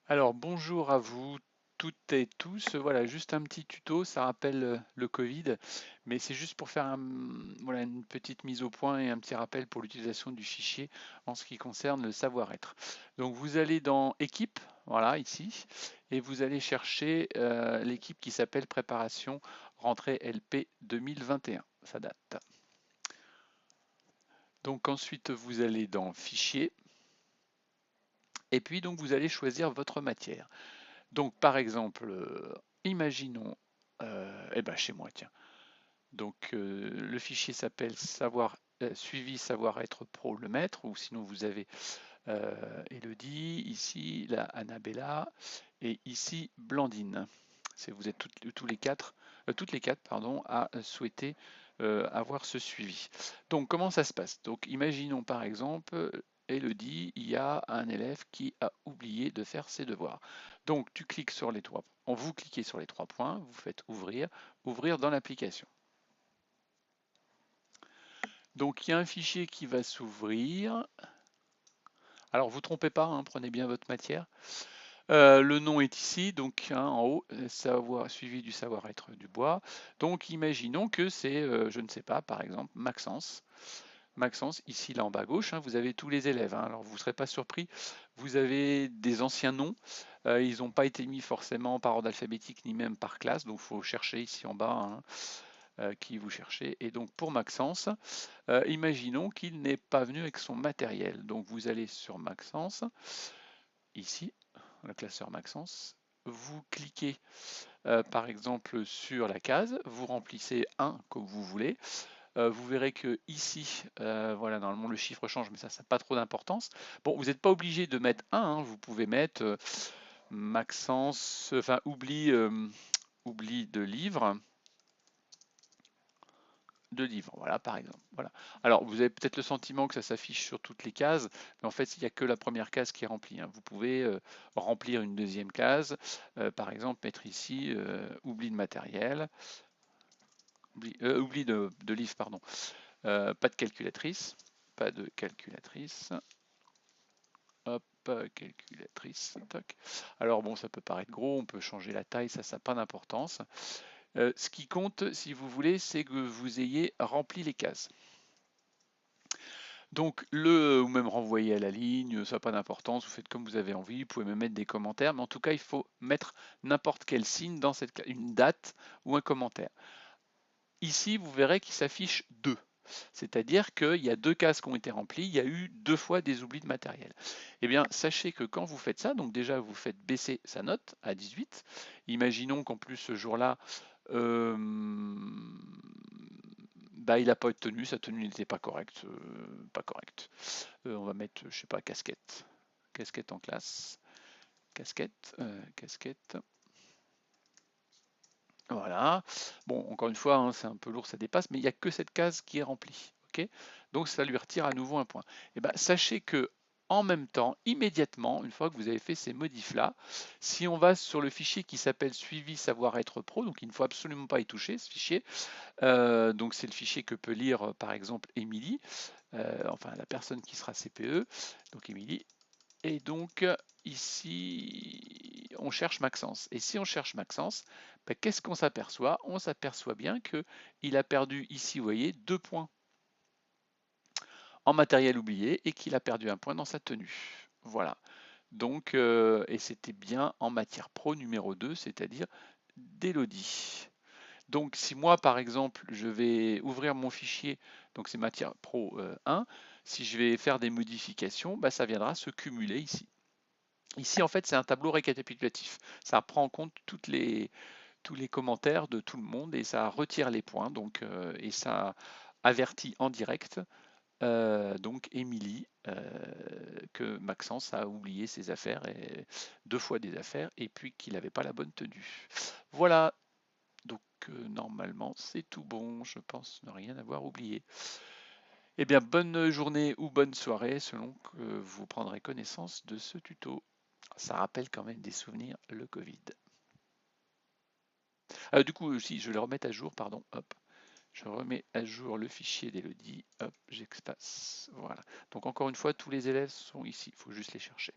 Alors bonjour à vous toutes et tous. Voilà, juste un petit tuto, ça rappelle le Covid, mais c'est juste pour faire voilà, une petite mise au point et un petit rappel pour l'utilisation du fichier en ce qui concerne le savoir-être. Donc vous allez dans Équipe, voilà ici, et vous allez chercher l'équipe qui s'appelle Préparation Rentrée LP 2021. Ça date. Donc ensuite vous allez dans Fichier, et puis donc vous allez choisir votre matière. Donc, par exemple, imaginons, eh ben chez moi, tiens. Donc, le fichier s'appelle suivi savoir-être pro le maître, ou sinon vous avez Elodie, ici, la Annabella, et ici Blandine. Vous êtes toutes les quatre, pardon, à souhaiter avoir ce suivi. Donc, comment ça se passe? Donc, imaginons par exemple, Elodie, il y a un élève qui a oublié de faire ses devoirs. Donc, tu cliques sur les trois, vous cliquez sur les trois points, vous faites ouvrir, ouvrir dans l'application. Donc, il y a un fichier qui va s'ouvrir. Alors, vous trompez pas, hein, prenez bien votre matière. Le nom est ici, donc hein, en haut, savoir suivi du savoir-être du bois. Donc imaginons que c'est, je ne sais pas, par exemple, Maxence. Maxence, ici, là en bas à gauche, hein, vous avez tous les élèves. Hein. Alors vous ne serez pas surpris, vous avez des anciens noms. Ils n'ont pas été mis forcément par ordre alphabétique ni même par classe, donc il faut chercher ici en bas hein, qui vous cherchez. Et donc pour Maxence, imaginons qu'il n'est pas venu avec son matériel. Donc vous allez sur Maxence, ici, le classeur Maxence. Vous cliquez par exemple sur la case, vous remplissez un comme vous voulez. Vous verrez que ici, voilà, normalement le chiffre change, mais ça n'a pas trop d'importance. Bon, vous n'êtes pas obligé de mettre 1, hein, vous pouvez mettre Maxence, enfin oubli de livres, voilà par exemple. Voilà. Alors vous avez peut-être le sentiment que ça s'affiche sur toutes les cases, mais en fait il n'y a que la première case qui est remplie. Hein. Vous pouvez remplir une deuxième case, par exemple mettre ici oubli de matériel, oubli de livre, pardon. Pas de calculatrice, pas de calculatrice. Hop, calculatrice. Toc. Alors bon, ça peut paraître gros, on peut changer la taille, ça n'a pas d'importance. Ce qui compte, si vous voulez, c'est que vous ayez rempli les cases. Donc, ou même renvoyer à la ligne, ça n'a pas d'importance, vous faites comme vous avez envie, vous pouvez même mettre des commentaires, mais en tout cas, il faut mettre n'importe quel signe dans une date ou un commentaire. Ici, vous verrez qu'il s'affiche 2. C'est-à-dire qu'il y a deux cases qui ont été remplies, il y a eu 2 fois des oublis de matériel. Eh bien, sachez que quand vous faites ça, donc déjà vous faites baisser sa note à 18. Imaginons qu'en plus ce jour-là, euh, bah, il n'a pas obtenu, sa tenue n'était pas correcte. Pas correcte. On va mettre, je sais pas, casquette. Casquette en classe. Casquette, casquette. Voilà. Bon, encore une fois, hein, c'est un peu lourd, ça dépasse, mais il n'y a que cette case qui est remplie. Ok. Donc ça lui retire à nouveau un point. Et ben, sachez que en même temps, immédiatement, une fois que vous avez fait ces modifs-là, si on va sur le fichier qui s'appelle suivi savoir-être pro, donc il ne faut absolument pas y toucher ce fichier, donc c'est le fichier que peut lire par exemple Émilie, enfin la personne qui sera CPE, donc Émilie, et donc ici, on cherche Maxence. Et si on cherche Maxence, ben, qu'est-ce qu'on s'aperçoit? On s'aperçoit bien qu'il a perdu ici, vous voyez, 2 points en matériel oublié et qu'il a perdu un point dans sa tenue. Voilà. Donc, et c'était bien en matière pro numéro 2, c'est-à-dire d'Elodie. Donc, si moi, par exemple, je vais ouvrir mon fichier, donc c'est matière pro 1, si je vais faire des modifications, bah, ça viendra se cumuler ici. Ici, en fait, c'est un tableau récapitulatif. Ça prend en compte tous les commentaires de tout le monde et ça retire les points. Donc, et ça avertit en direct donc Émilie que Maxence a oublié ses affaires, et 2 fois des affaires, et puis qu'il n'avait pas la bonne tenue. Voilà, donc normalement c'est tout bon, je pense ne rien avoir oublié. Eh bien, bonne journée ou bonne soirée selon que vous prendrez connaissance de ce tuto. Ça rappelle quand même des souvenirs, le Covid. Du coup, si je vais le remettre à jour, pardon, hop, je remets à jour le fichier d'Elodie, hop, j'expasse, voilà. Donc encore une fois, tous les élèves sont ici, il faut juste les chercher.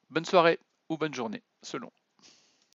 Bonne soirée! ou bonne journée, selon.